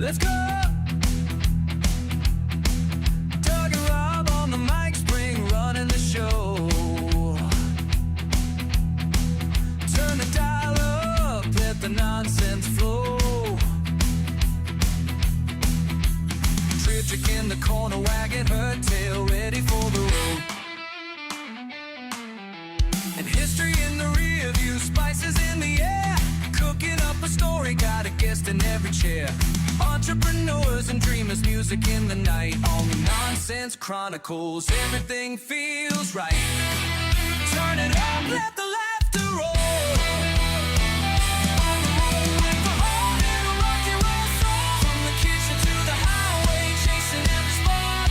Let's go. Doug and Rob on the mic, spring running the show. Turn the dial up, let the nonsense flow. Triptych in the corner, wagging her tail, ready for the road. And history in the rear view, spices in the air. Cooking up a story, got a guest in every chair. Entrepreneurs and dreamers, music in the night. On the Nonsense Chronicles, everything feels right. Turn it up, let the laughter roll. On the road with the heart and a rock and roll soul. From the kitchen to the highway, chasing every spot.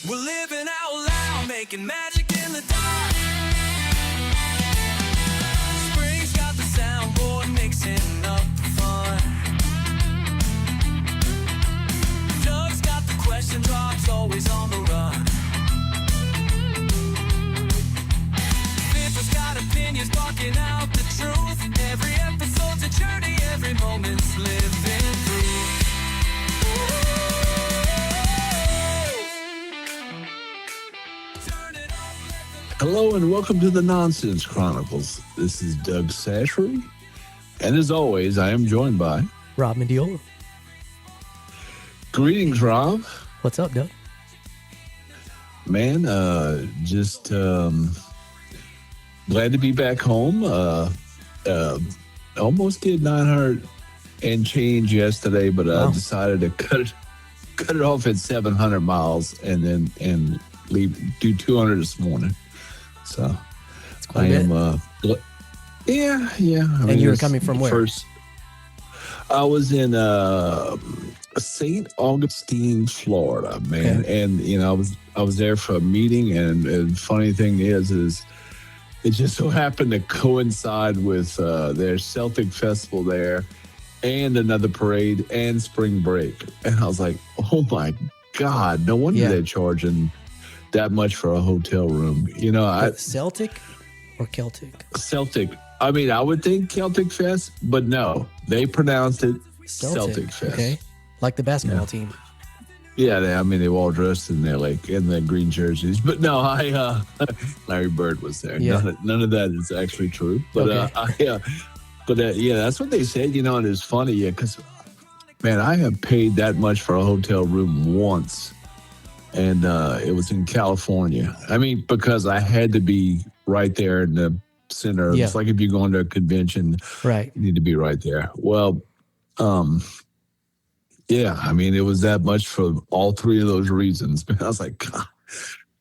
We're living out loud, making magic in the dark. Spring's got the soundboard mixing up the fun. Doug's got the question drops, always on the run. Fifth's got opinions, barking out the truth. Every episode's a journey, every moment's living through. Turn it up, let the Hello and welcome to the Nonsense Chronicles. This is Doug Chachere, and as always, I am joined by Rob Mendiola. greetings, Rob. What's up, Doug? Man, just glad to be back home. Almost did 900 and change yesterday, but I Wow. decided to cut it off at 700 miles and do 200 this morning. So It's I quite a bit. am. Yeah. And you were coming from where? First, I was in St. Augustine, Florida, man, Okay. and I was there for a meeting, and funny thing is it just so happened to coincide with their Celtic festival there, and another parade and spring break, and I was like, oh my God, no wonder Yeah. they're charging that much for a hotel room. Celtic or Celtic? Celtic. I mean, I would think Celtic Fest, but no, they pronounced it Celtic Fest. Okay. Like the basketball team. Yeah, they were all dressed in their green jerseys. But no, Larry Bird was there. Yeah. None of that is actually true. But Okay. that's what they said. And it's funny, because man, I have paid that much for a hotel room once, and it was in California. I mean, because I had to be right there in the center. Yeah. It's like if you're going to a convention, Right. you need to be right there. Well, yeah, I mean, it was that much for all three of those reasons. I was like, God,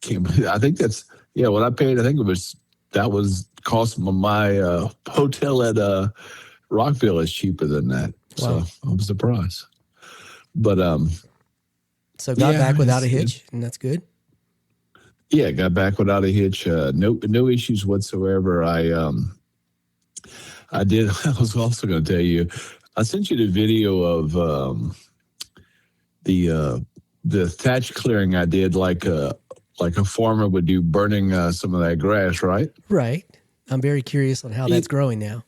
can't believe. I think what I paid. I think that was cost my hotel at Rockville is cheaper than that. Wow. So I'm surprised. But So got yeah, back without a it's- hitch, and that's good. yeah, got back without a hitch. No issues whatsoever. I did. I was also going to tell you. I sent you the video of the thatch clearing I did, like a farmer would do, burning some of that grass, right? Right. I'm very curious on how that's growing now.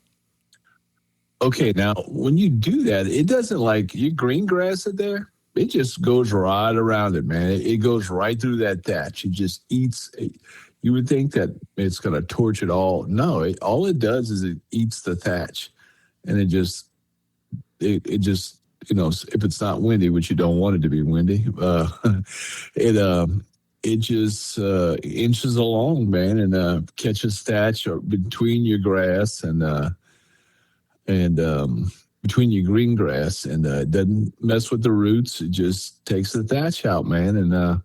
Okay, now when you do that, it doesn't like you green grass it there. It just goes right around it, man. It goes right through that thatch. It just eats. You would think that it's going to torch it all. No, all it does is it eats the thatch, and it just if it's not windy, which you don't want it to be windy, it just inches along, man, and catches thatch or between your grass and between your green grass, and it doesn't mess with the roots. It just takes the thatch out, man. And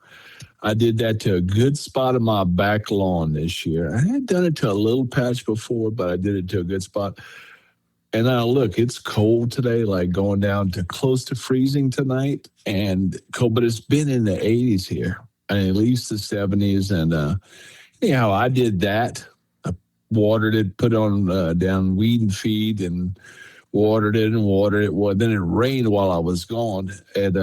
I did that to a good spot of my back lawn this year. I had done it to a little patch before, but I did it to a good spot. And now look, it's cold today, like going down to close to freezing tonight, and cold, but it's been in the 80s here, and at least the 70s. And anyhow, I did that. I watered it, put on down weed and feed, and watered it. Well, then it rained while I was gone, and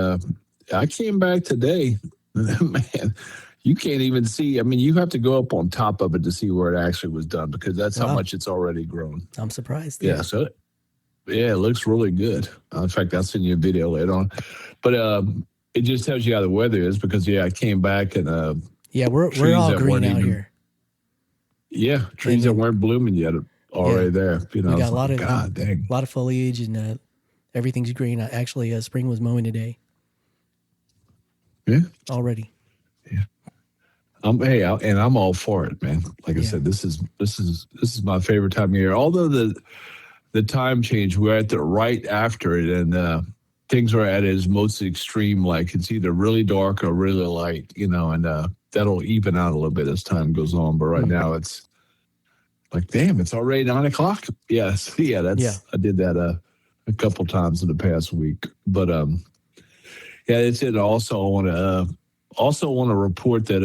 I came back today. Man, you can't even see. I mean, you have to go up on top of it to see where it actually was done, because that's how Wow. much it's already grown. I'm surprised. Yeah, so Yeah, it looks really good. In fact, I'll send you a video later on. But it just tells you how the weather is because I came back and Yeah, we're trees all that green weren't out even here. trees that And weren't blooming yet are yeah, already there. we It's got a like God dang. lot of foliage, and everything's green. Actually, spring was mowing today Yeah, already. yeah. And I'm all for it, man. Like I Yeah, said, this is my favorite time of year. Although the time change, we're at the right after it, and things are at its most extreme. Like it's either really dark or really light, and that'll even out a little bit as time goes on. But right now, it's like, damn, it's already 9 o'clock. Yes, yeah, yeah. I did that a couple times in the past week. But yeah, it's it. Also want to report that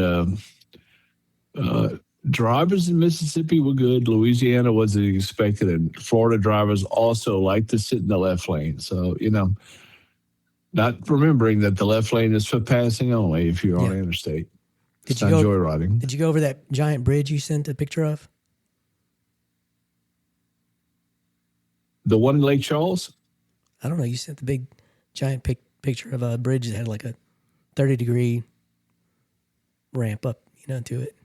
uh, drivers in Mississippi were good. Louisiana wasn't expected, and Florida drivers also like to sit in the left lane. So not remembering that the left lane is for passing only if you're on Yeah. the interstate. Did It's you not go? joyriding. Did you go over that giant bridge you sent a picture of? The one in Lake Charles? I don't know. You sent the big, giant picture of a bridge that had like a 30-degree ramp up, to it.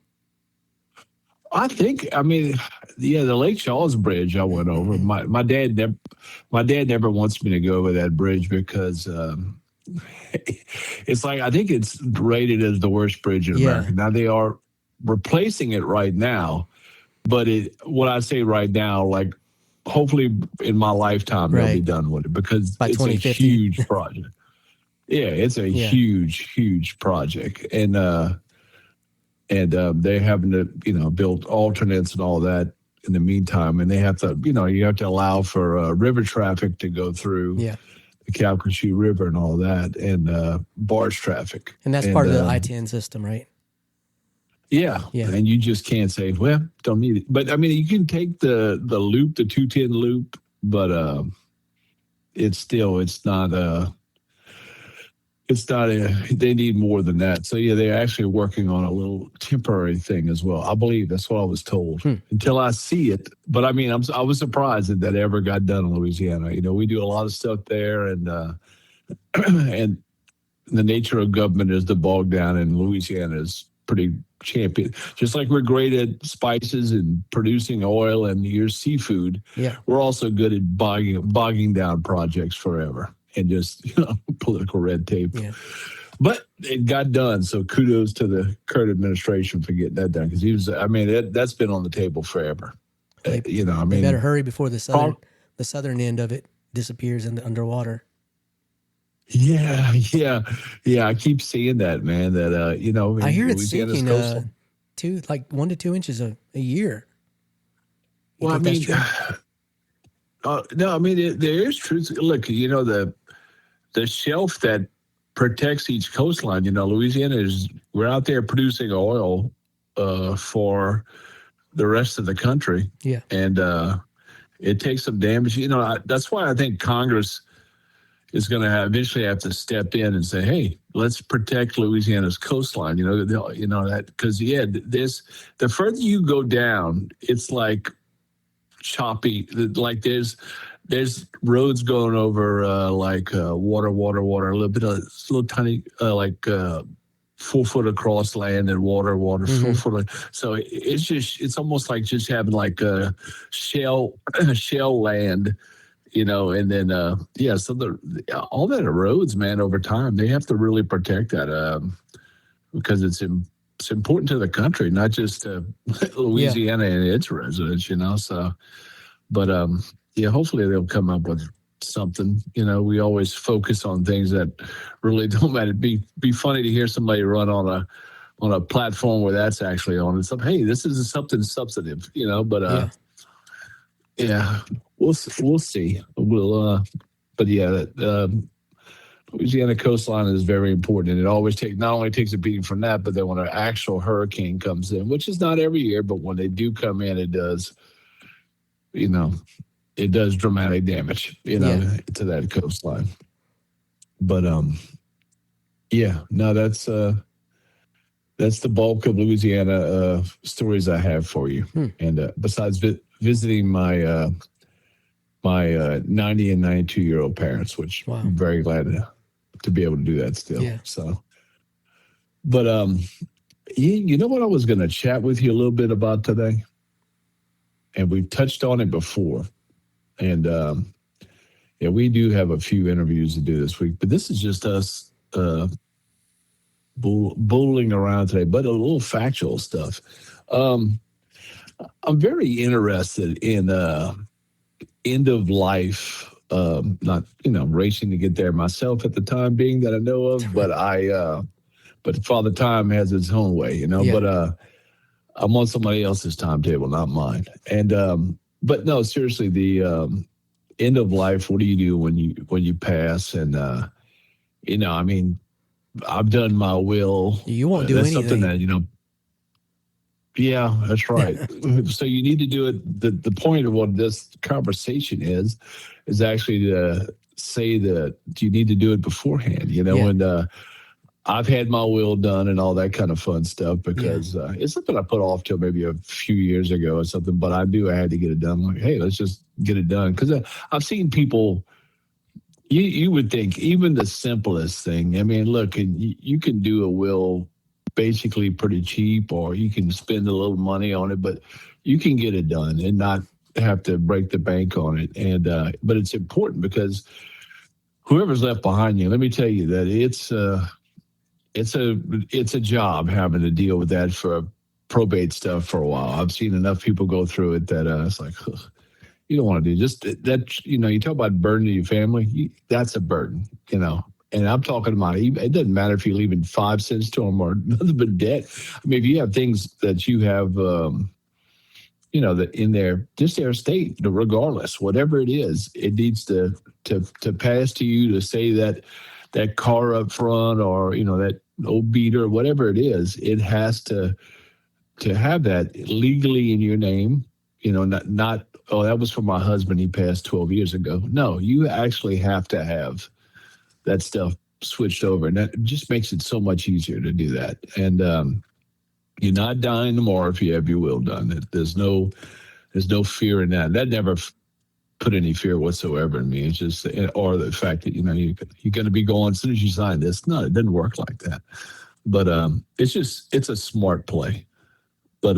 I mean, yeah, the Lake Charles Bridge I went over. My dad never wants me to go over that bridge because it's like I think it's rated as the worst bridge in Yeah. America. Now they are replacing it right now, but what I say right now, like hopefully in my lifetime they'll be Right. done with it because By it's a 2050. huge project. Yeah, it's a Yeah. huge project, and they're having to build alternates and all that in the meantime, and they have to you have to allow for river traffic to go through Yeah. the Calcasieu River and all that, and barge traffic, And that's part of the I-10 system, right? yeah, Yeah. and you just can't say, well, don't need it. But I mean, you can take the loop, the 210 loop, but it's not they need more than that. So yeah, they're actually working on a little temporary thing as well. I believe that's what I was told until I see it. But I mean, I was surprised that ever got done in Louisiana. We do a lot of stuff there, and and the nature of government is to bog down, and Louisiana is pretty champion. Just like we're great at spices and producing oil and your seafood, Yeah. we're also good at bogging down projects forever and just political red tape. Yeah. But it got done, so kudos to the current administration for getting that done because that's been on the table forever. They better hurry before the southern end of it disappears in the underwater. Yeah. I keep seeing that, man. That I hear it's Louisiana's sinking coastal. 1 to 2 inches a year. You Well, I think mean, that's true? no, I mean there is truth. Look, the shelf that protects each coastline. Louisiana we're out there producing oil for the rest of the country. Yeah. And it takes some damage. That's why I think Congress is going to eventually have to step in and say, "Hey, let's protect Louisiana's coastline." That because the further you go down, it's like choppy. Like there's roads going over water, a little bit of little tiny 4 foot across land and water, 4 foot. So it's almost like just having like a shell land. And then so all that erodes, man, over time. They have to really protect that because it's important to the country, not just Louisiana and its residents. So, but hopefully they'll come up with something. We always focus on things that really don't matter. It'd be funny to hear somebody run on a platform where that's actually on. It's like, hey, this is something substantive, but yeah, we'll see. But yeah, Louisiana coastline is very important, and it always not only takes a beating from that, but then when an actual hurricane comes in, which is not every year, but when they do come in, it does. It does dramatic damage, to that coastline. But that's the bulk of Louisiana stories I have for you. And besides visiting my my 90 and 92-year-old parents, which Wow. I'm very glad to be able to do that still. Yeah. So, but you know what I was going to chat with you a little bit about today, and we've touched on it before, and yeah, we do have a few interviews to do this week, but this is just us bulling around today, but a little factual stuff. I'm very interested in end of life. Not racing to get there myself at the time being that I know of, but Father Time has its own way, Yeah. But I'm on somebody else's timetable, not mine. And but no, seriously, the end of life. What do you do when you pass? And I mean, I've done my will. You won't do That's anything. something that. Yeah, that's right. So you need to do it. The point of what this conversation is actually to say that you need to do it beforehand, Yeah. and I've had my will done and all that kind of fun stuff because it's something I put off till maybe a few years ago or something, but I knew I had to get it done. I'm like, hey, let's just get it done. Because I've seen people, you would think even the simplest thing, I mean, look, you can do a will basically pretty cheap, or you can spend a little money on it, but you can get it done and not have to break the bank on it. And but it's important because whoever's left behind you, let me tell you that it's a job having to deal with that for probate stuff for a while. I've seen enough people go through it that it's like, ugh, you don't want to do just that. You talk about burden to your family. That's a burden, And I'm talking about, it doesn't matter if you're leaving 5 cents to them or nothing but debt. I mean, if you have things that you have, that in their, just their estate, regardless, whatever it is, it needs to pass to you to say that car up front or, that old beater, whatever it is, it has to have that legally in your name, not, oh, that was for my husband. He passed 12 years ago. No, you actually have to have that stuff switched over, and that just makes it so much easier to do that. And you're not dying tomorrow if you have your will done. There's no fear in that. That never put any fear whatsoever in me. It's just, or the fact that you're going to be going as soon as you sign this. No, it doesn't work like that. But it's a smart play. But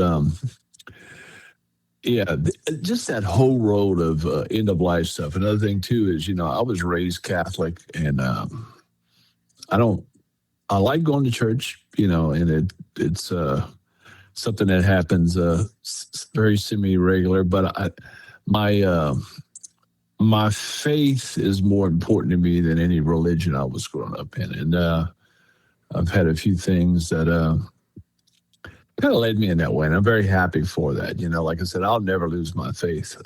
yeah, just that whole road of end of life stuff. Another thing too is, I was raised Catholic, and I like going to church, and it's something that happens very semi-regular. But my faith is more important to me than any religion I was growing up in, and I've had a few things that kind of led me in that way, and I'm very happy for that. Like I said, I'll never lose my faith.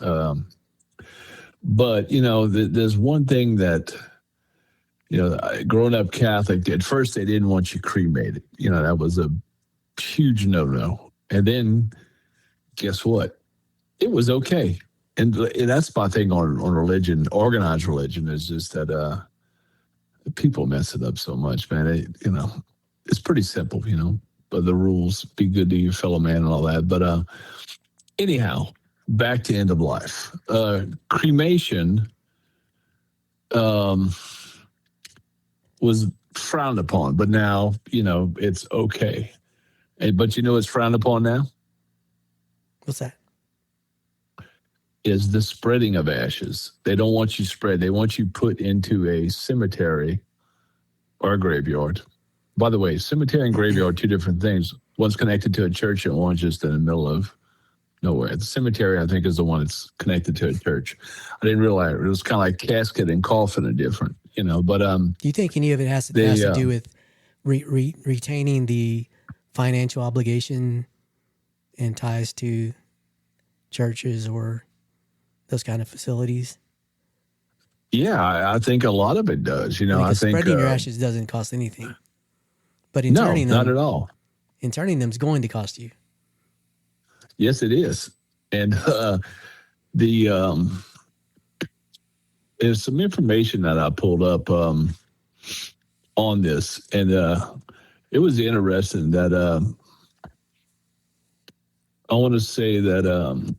But there's one thing that growing up Catholic, at first they didn't want you cremated. That was a huge no-no. And then guess what? It was okay. And that's my thing on religion, organized religion, is just that people mess it up so much, man. It's pretty simple, but the rules, be good to your fellow man and all that. But anyhow, back to end of life. Cremation was frowned upon, but now, it's okay. But it's frowned upon now? What's that? Is the spreading of ashes. They don't want you spread. They want you put into a cemetery or a graveyard. By the way, cemetery and graveyard are two different things. One's connected to a church and one's just in the middle of nowhere. The cemetery, I think, is the one that's connected to a church. I didn't realize it was kind of like casket and coffin are different, But do you think any of it has to do with retaining the financial obligation and ties to churches or those kind of facilities? Yeah, I think a lot of it does. I think spreading your ashes doesn't cost anything, but interring them, not at all. Interring them is going to cost you. Yes, it is. And there's some information that I pulled up on this, and it was interesting that I want to say that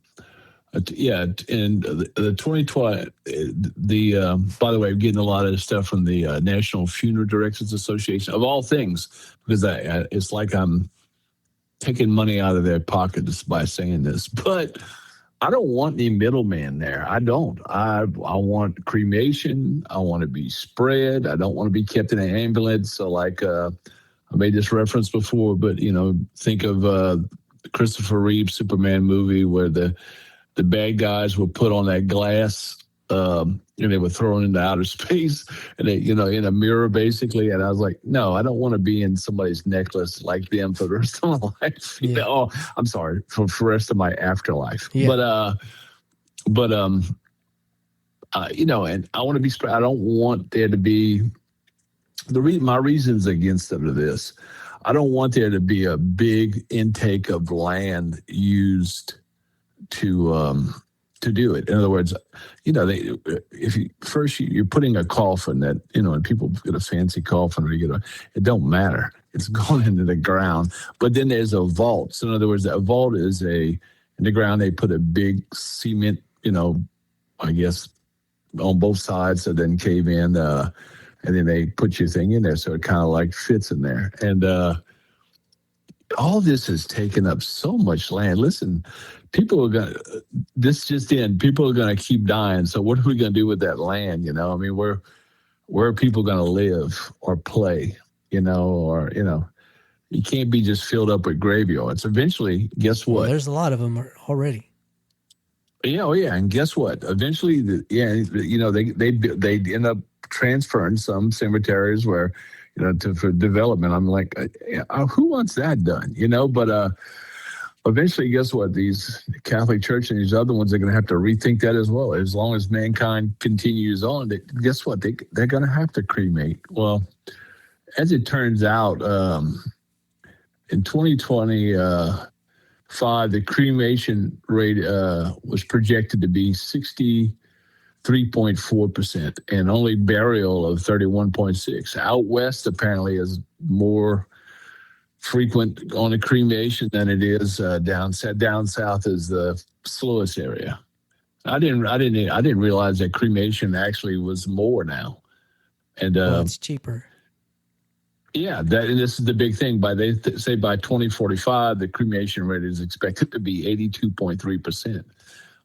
Yeah, and the 2020, by the way, I'm getting a lot of stuff from the National Funeral Directors Association, of all things, because it's like I'm taking money out of their pocket just by saying this. But I don't want any middleman there. I don't. I want cremation. I want to be spread. I don't want to be kept in an ambulance. So, like, I made this reference before, but, think of the Christopher Reeve Superman movie where the bad guys were put on that glass, and they were thrown into outer space, and they, in a mirror basically. And I was like, no, I don't want to be in somebody's necklace like them for the rest of my life. Yeah. Oh, I'm sorry, for the rest of my afterlife. Yeah. But and I want to be spread. I don't want there to be my reasons against it are this. I don't want there to be a big intake of land used to do it. In other words, you're putting a coffin that, and people get a fancy coffin or it don't matter. It's going into the ground. But then there's a vault. So in other words, a vault is in the ground, they put a big cement, I guess on both sides so it doesn't cave in. And then they put your thing in there so it kind of like fits in there. And all this has taken up so much land. Listen, people are going to, people are going to keep dying. So what are we going to do with that land? Where are people going to live or play, you can't be just filled up with graveyards. Eventually, guess what? Well, there's a lot of them already. Yeah. Oh yeah. And guess what? Eventually, they end up transferring some cemeteries where, for development. I'm like, who wants that done? But eventually, guess what? These Catholic Church and these other ones are going to have to rethink that as well. As long as mankind continues on, guess what? They're going to have to cremate. Well, as it turns out, in 2025, the cremation rate was projected to be 63.4%, and only burial of 31.6%. Out west, apparently, is more frequent on a cremation than it is down south is the slowest area. I didn't realize that cremation actually was more now, and it's cheaper. Yeah, and this is the big thing. They say by 2045, the cremation rate is expected to be 82.3%.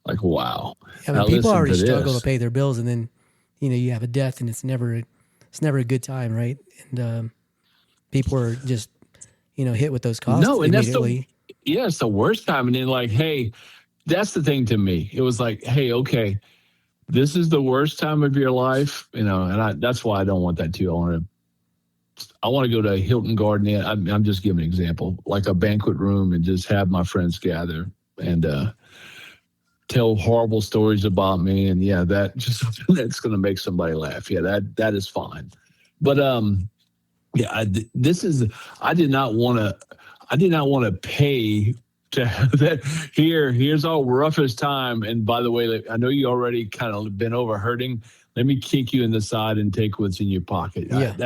Like, wow. People already struggle to pay their bills, and then, you have a death, and it's never a good time, right? And people are just, hit with those costs immediately. It's the worst time. And then like, hey, that's the thing to me. It was like, hey, okay, this is the worst time of your life, and that's why I don't want that too. I want to go to Hilton Garden Inn. I'm just giving an example, like a banquet room, and just have my friends gather and tell horrible stories about me. And that's going to make somebody laugh. Yeah, that is fine. But I did not want to pay to have that. Here's our roughest time. And by the way, I know you already kind of been over hurting. Let me kick you in the side and take what's in your pocket. Yeah.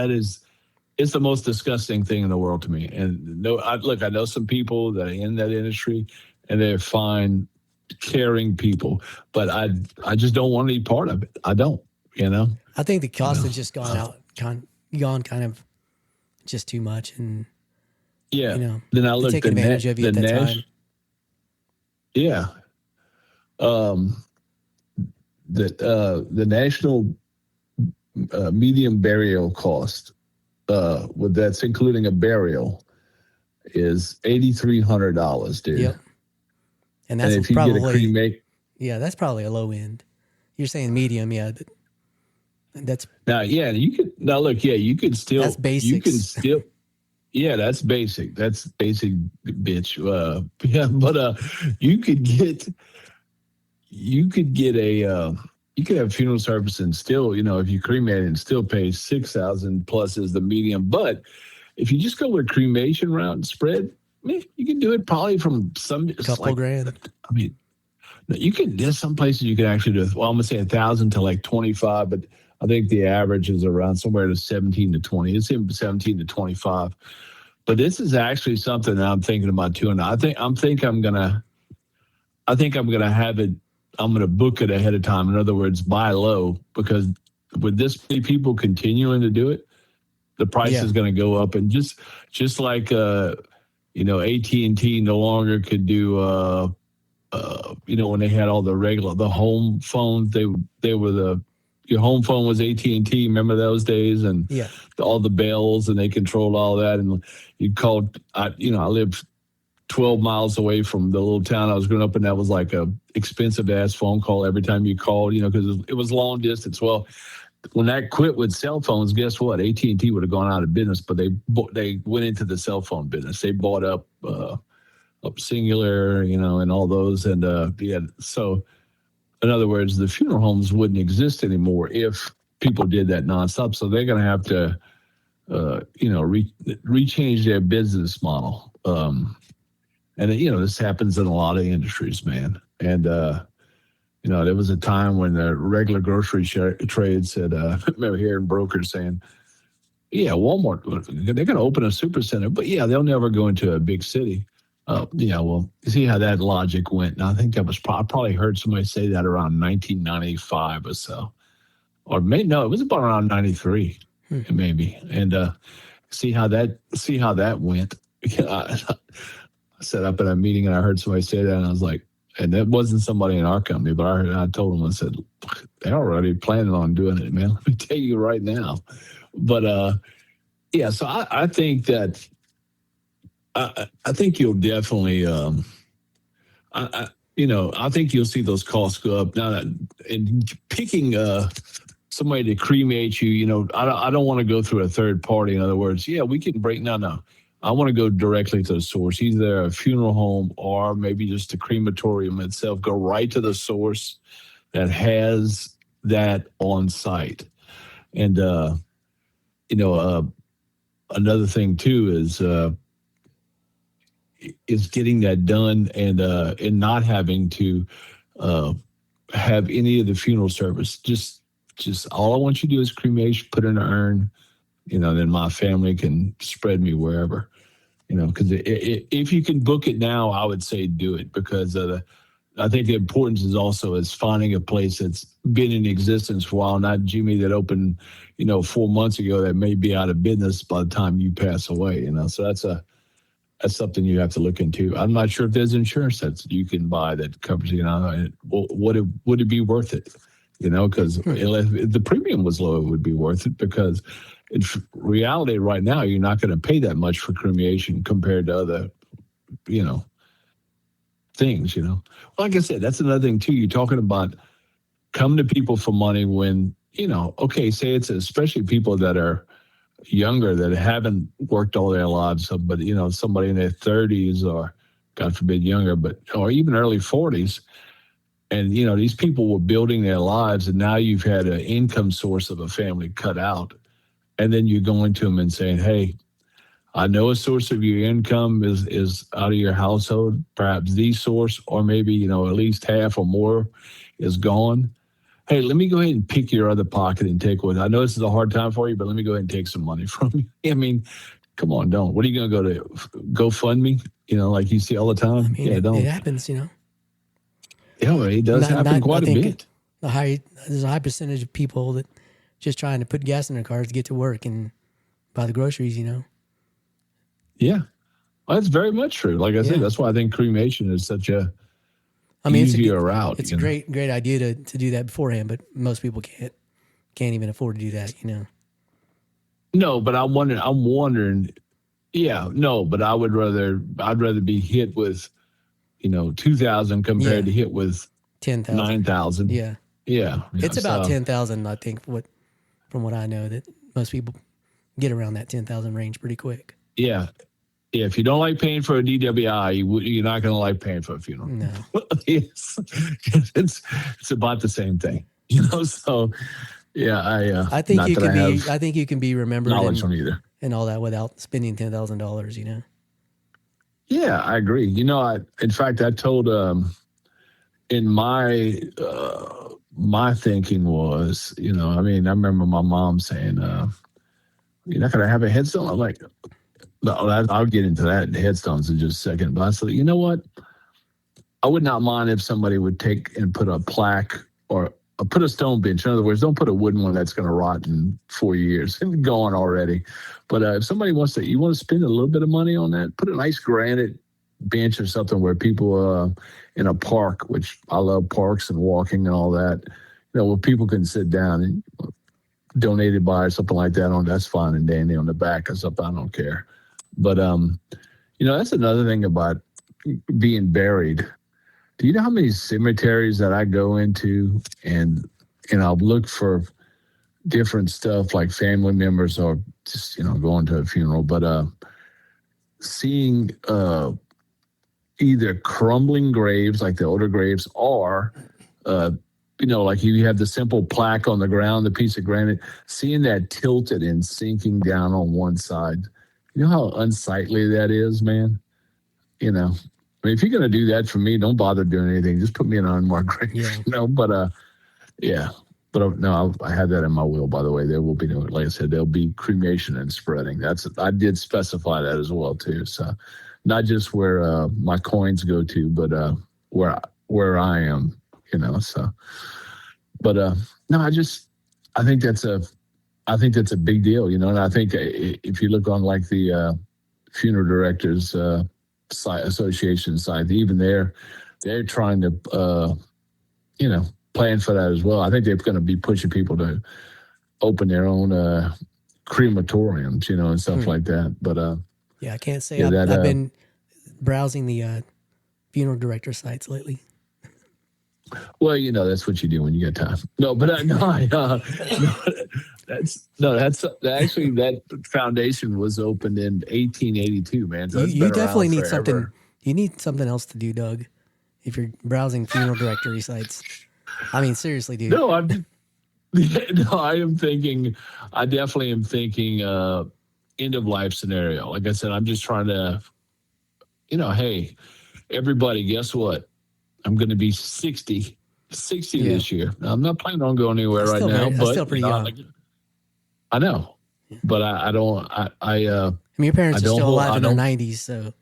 It's the most disgusting thing in the world to me. And I know some people that are in that industry, and they're fine, caring people, but I just don't want any part of it. I don't, I think the cost has just gone kind of just too much, and then I look take advantage of you at that time. Yeah, the national medium burial cost, that's including a burial, is $8,300, dude. Yep. And that's if you probably get a cremate, that's probably a low end. You're saying medium, that's now. Yeah, you could still. That's basics. You can still. Yeah, that's basic. That's basic, bitch. But you could have a funeral service and still, if you cremate and still pay $6,000 plus is the medium. But if you just go with a cremation route and spread, you can do it probably from some couple grand. I mean, you can. There's some places you can actually do. Well, I'm gonna say 1,000 to like 25, but I think the average is around somewhere to 17 to 20. It's in 17 to 25. But this is actually something that I'm thinking about too, and I think I'm gonna have it I'm going to book it ahead of time. In other words, buy low, because with this many people continuing to do it, the price is going to go up. And just like AT&T no longer could do when they had all the home phones, they were your home phone was AT&T. Remember those days? And all the bells, and they controlled all that. And you called. I lived 12 miles away from the little town I was growing up in. That was like a expensive ass phone call every time you called. Because it was long distance. Well, when that quit with cell phones, guess what? AT&T would have gone out of business, but they went into the cell phone business. They bought up Singular, and all those. And so in other words, the funeral homes wouldn't exist anymore if people did that nonstop. So they're going to have to, rechange their business model. And this happens in a lot of industries, man. And, there was a time when the regular grocery trade said, I remember hearing brokers saying, yeah, Walmart, they're going to open a supercenter, but they'll never go into a big city. Well, you see how that logic went. And I think that was I probably heard somebody say that around 1995 or so. Or it was about around 93, maybe. And see how that went. I sat up at a meeting and I heard somebody say that, and I was like, and that wasn't somebody in our company, but I told them, I said, they're already planning on doing it, man. Let me tell you right now. But so I think that I think you'll definitely I think you'll see those costs go up. Now, and picking somebody to cremate you, I don't want to go through a third party. In other words, we can break. No. I want to go directly to the source, either a funeral home or maybe just a crematorium itself. Go right to the source that has that on site. And, another thing too is getting that done and not having to have any of the funeral service. Just all I want you to do is cremation, put in an urn, then my family can spread me wherever, because if you can book it now, I would say do it, because I think the importance is finding a place that's been in existence for a while, not Jimmy that opened, 4 months ago that may be out of business by the time you pass away, so that's something you have to look into. I'm not sure if there's insurance that you can buy that covers, would it be worth it? Because if the premium was low, it would be worth it, because in reality right now, you're not going to pay that much for cremation compared to other, things, Like I said, that's another thing too. You're talking about coming to people for money when, say it's especially people that are younger that haven't worked all their lives, but, somebody in their 30s or God forbid younger, or even early 40s. And, these people were building their lives, and now you've had an income source of a family cut out. And then you're going to them and saying, hey, I know a source of your income is out of your household, perhaps the source, or maybe, at least half or more is gone. Hey, let me go ahead and pick your other pocket and take what. I know this is a hard time for you, but let me go ahead and take some money from you. I mean, come on, don't. What are you going to go to GoFundMe? Like you see all the time? Don't. It happens, Yeah, it does happen quite a bit. There's a high percentage of people that just trying to put gas in their cars to get to work and buy the groceries, Yeah. Well, that's very much true. Like I said, that's why I think cremation is such a easier route. It's a great idea to do that beforehand, but most people can't even afford to do that, No, but I'm wondering. Yeah, no, but I'd rather be hit with, 2,000 compared to hit with 10,000, 9,000. Yeah. It's about 10,000, I think. From what I know, that most people get around that 10,000 range pretty quick. Yeah. If you don't like paying for a DWI, you're not going to like paying for a funeral. No. It's about the same thing, So, I think you can be remembered knowledge on either and all that without spending $10,000. Yeah, I agree. In fact, I told in my my thinking was, I remember my mom saying, "You're not going to have a headstone." I'm like, no, I'll get into that headstones in just a second. But I said, you know what? I would not mind if somebody would take and put a plaque or put a stone bench. In other words, don't put a wooden one that's going to rot in 4 years and gone already. But if somebody you want to spend a little bit of money on that, put a nice granite bench or something where people in a park, which I love parks and walking and all that, where people can sit down and donated by or something like that. That's fine and dandy on the back or something. I don't care. But that's another thing about being buried. Do you know how many cemeteries that I go into and I'll look for different stuff like family members or just, going to a funeral, but seeing either crumbling graves like the older graves or, like you have the simple plaque on the ground, the piece of granite, seeing that tilted and sinking down on one side. You know how unsightly that is, man? I mean, if you're going to do that for me, don't bother doing anything. Just put me in an unmarked grave, yeah. But yeah. But no, I had that in my will, by the way. There will be no, like I said, there'll be cremation and spreading. I did specify that as well too. So not just where my coins go to, but where I am, So, but no, I think that's a big deal, And I think if you look on like the funeral directors association side, even they're trying to plan for that as well. I think they're going to be pushing people to open their own crematoriums, and stuff like that. But I can't say I've been browsing the funeral director sites lately. Well, that's what you do when you get time. No, but that's actually that foundation was opened in 1882, man. So you definitely need something. You need something else to do, Doug. If you're browsing funeral directory sites, I mean, seriously, dude. No, I definitely am thinking end of life scenario. Like I said, I'm just trying to, hey, everybody, guess what? I'm going to be 60 this year. Now, I'm not planning on going anywhere right now, but still pretty young. I know, but I don't. I mean, your parents are still alive in their 90s, so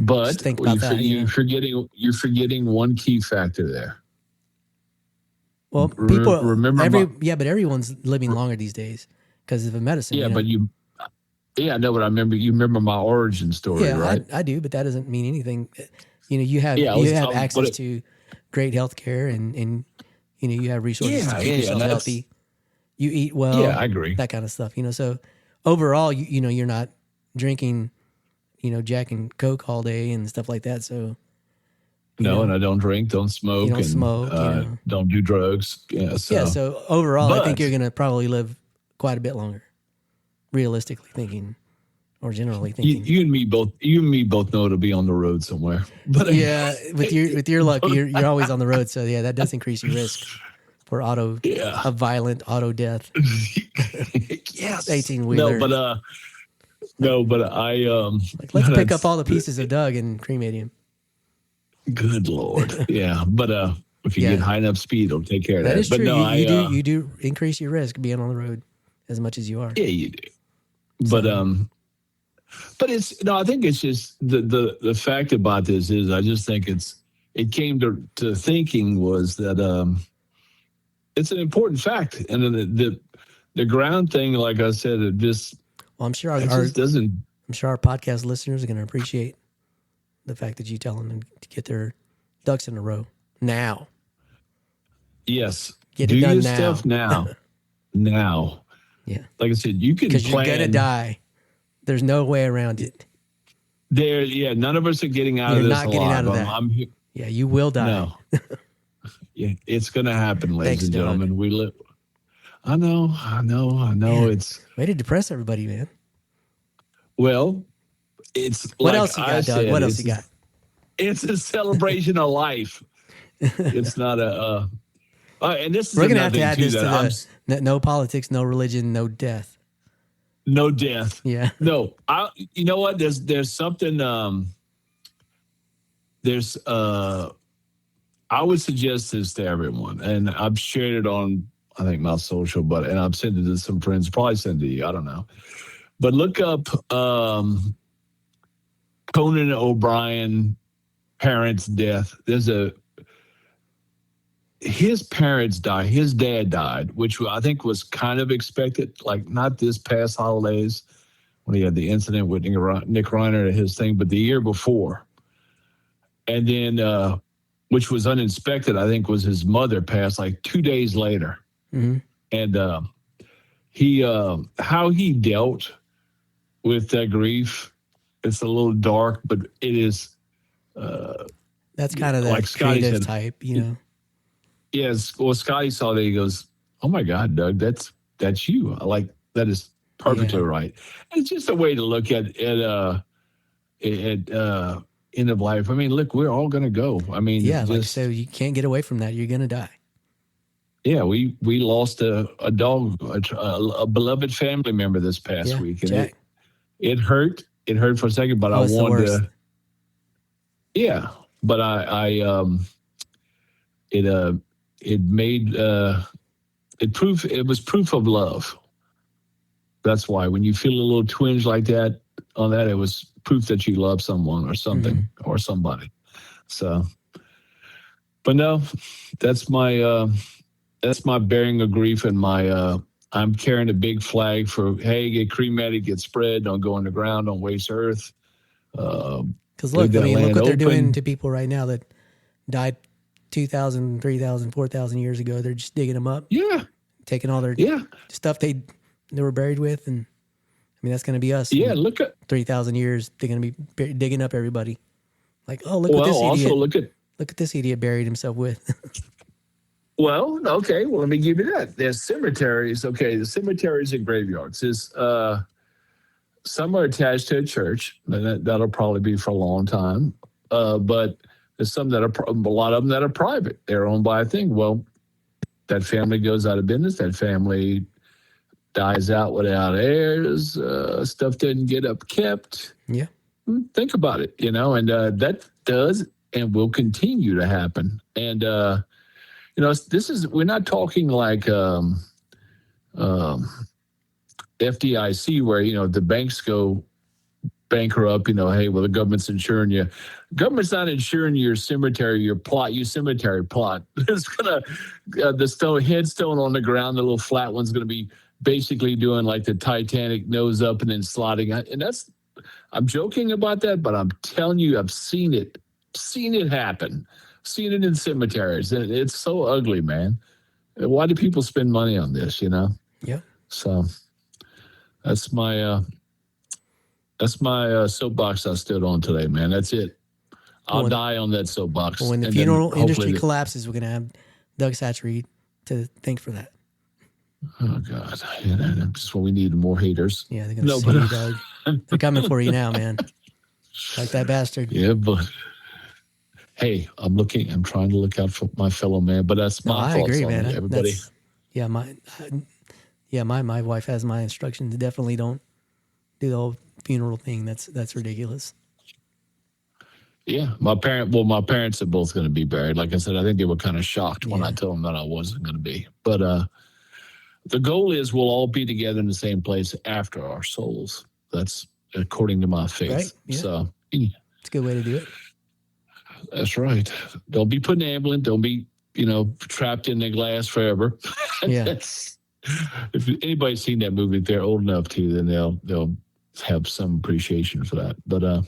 But just think about that. You're forgetting one key factor there. Well, people remember, but everyone's living longer these days because of the medicine. Yeah, but I know, but you remember my origin story, right? I do, but that doesn't mean anything. You have access to great health care and you have resources to keep yourself healthy. You eat well. Yeah, I agree. That kind of stuff. So overall, you're not drinking, Jack and Coke all day and stuff like that. So no, and I don't drink, don't smoke, don't do drugs. Yeah. So overall, I think you're going to probably live quite a bit longer, realistically thinking. Or generally thinking, you and me both know to be on the road somewhere. But with your luck, you're always on the road. So that does increase your risk for a violent auto death. Yes, 18-wheeler. No, but I let's pick up all the pieces of Doug and cremate him. Good Lord, yeah. But if you get high enough speed, it'll take care of that. That is but true. No, you do increase your risk being on the road as much as you are. Yeah, you do. But I think it's just the fact about this is I just think it came to thinking was that it's an important fact, and the ground thing, like I said, it just. Well, I'm sure our podcast listeners are going to appreciate the fact that you tell them to get their ducks in a row now. Yes, get it done now. Stuff now. Now, yeah. Like I said, you can because you're going to die. There's no way around it. None of us are getting out of this alive. You're not getting out of that. I'm here. Yeah, you will die. No. Yeah, it's going to happen, ladies and gentlemen. Doug. We live. I know. Man, it's way to depress everybody, man. Well, it's what else you got, Doug? What else you got? It's a celebration of life. It's not a. And this is we're going to have to add this to no politics, no religion, no death. No death. Yeah. No. You know what? There's something. I would suggest this to everyone, and I've shared it on I think my social, and I've sent it to some friends. Probably sent it to you. I don't know. But look up Conan O'Brien parents' death. His parents died. His dad died, which I think was kind of expected, like not this past holidays when he had the incident with Nick Reiner and his thing, but the year before. And then, which was unexpected, I think, was his mother passed like 2 days later. Mm-hmm. And how he dealt with that grief, it's a little dark, but it is. That's kind of that like Scotty creative said, type, you know. Yes. Well, Scotty saw that. He goes, "Oh my God, Doug, that's you. That is perfectly right." And it's just a way to look at end of life. I mean, look, we're all going to go. I mean, so you can't get away from that. You're going to die. Yeah, we lost a dog, a beloved family member this past week, and Jack. It hurt. It hurt for a second, but I wanted to. Yeah, but it made it was proof of love. That's why when you feel a little twinge like that on that, it was proof that you love someone or something or somebody. So, but no, that's my bearing of grief and my I'm carrying a big flag for, hey, get cremated, get spread, don't go in the ground, don't waste earth. Because look what they're doing to people right now that died 2,000, 3,000, 4,000 years ago. They're just digging them up. Yeah. Taking all their stuff they were buried with. And I mean, that's going to be us. Yeah, look at 3,000 years. They're going to be digging up everybody. Like, oh, look what this idiot. Also look at this idiot buried himself with. Well, okay. Well, let me give you that. There's cemeteries. Okay, the cemeteries and graveyards is some are attached to a church, and that'll probably be for a long time. But there's some that are a lot of them that are private. They're owned by a thing. Well, that family goes out of business. That family dies out without heirs. Stuff didn't get upkept. Yeah. Think about it, and that does and will continue to happen. And we're not talking like FDIC where, the banks go bankrupt, hey, well, the government's insuring you. Government's not insuring your cemetery, your cemetery plot. It's going to, the headstone on the ground, the little flat one's going to be basically doing like the Titanic nose up and then sliding out. And I'm joking about that, but I'm telling you, I've seen it happen. Seen it in cemeteries, and it's so ugly, man. Why do people spend money on this? Yeah. So that's my soapbox I stood on today, man. That's it. I'll die on that soapbox. When the funeral industry collapses, we're gonna have Doug Chachere to thank for that. Oh God, that's what we need. More haters. Yeah, they're gonna sue you, Doug. They're coming for you now, man. Like that bastard. Yeah, but. Hey, I'm trying to look out for my fellow man, but that's my thoughts. I agree, man. Everybody. My wife has my instructions. Definitely don't do the whole funeral thing. That's ridiculous. Yeah, my parents are both going to be buried. Like I said, I think they were kind of shocked when I told them that I wasn't going to be. But the goal is we'll all be together in the same place after our souls. That's according to my faith. Right? Yeah. So it's a good way to do it. That's right. Don't be put in an ambulance. Don't be, trapped in the glass forever. Yeah. If anybody's seen that movie, if they're old enough to, then they'll have some appreciation for that. But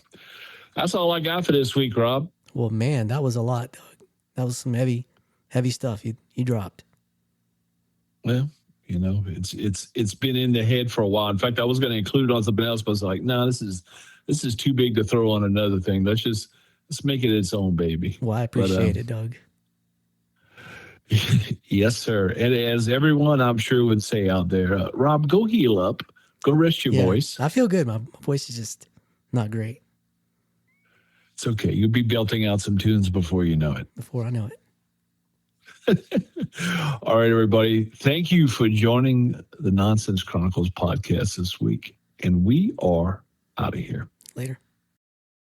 that's all I got for this week, Rob. Well, man, that was a lot, Doug. That was some heavy stuff you dropped. Well, it's been in the head for a while. In fact, I was going to include it on something else, but I was like, no, this is too big to throw on another thing. Let's make it its own baby. Well, I appreciate it, Doug. Yes, sir. And as everyone I'm sure would say out there, Rob, go heal up. Go rest your voice. I feel good. My voice is just not great. It's okay. You'll be belting out some tunes before you know it. Before I know it. All right, everybody. Thank you for joining the Nonsense Chronicles podcast this week. And we are out of here. Later.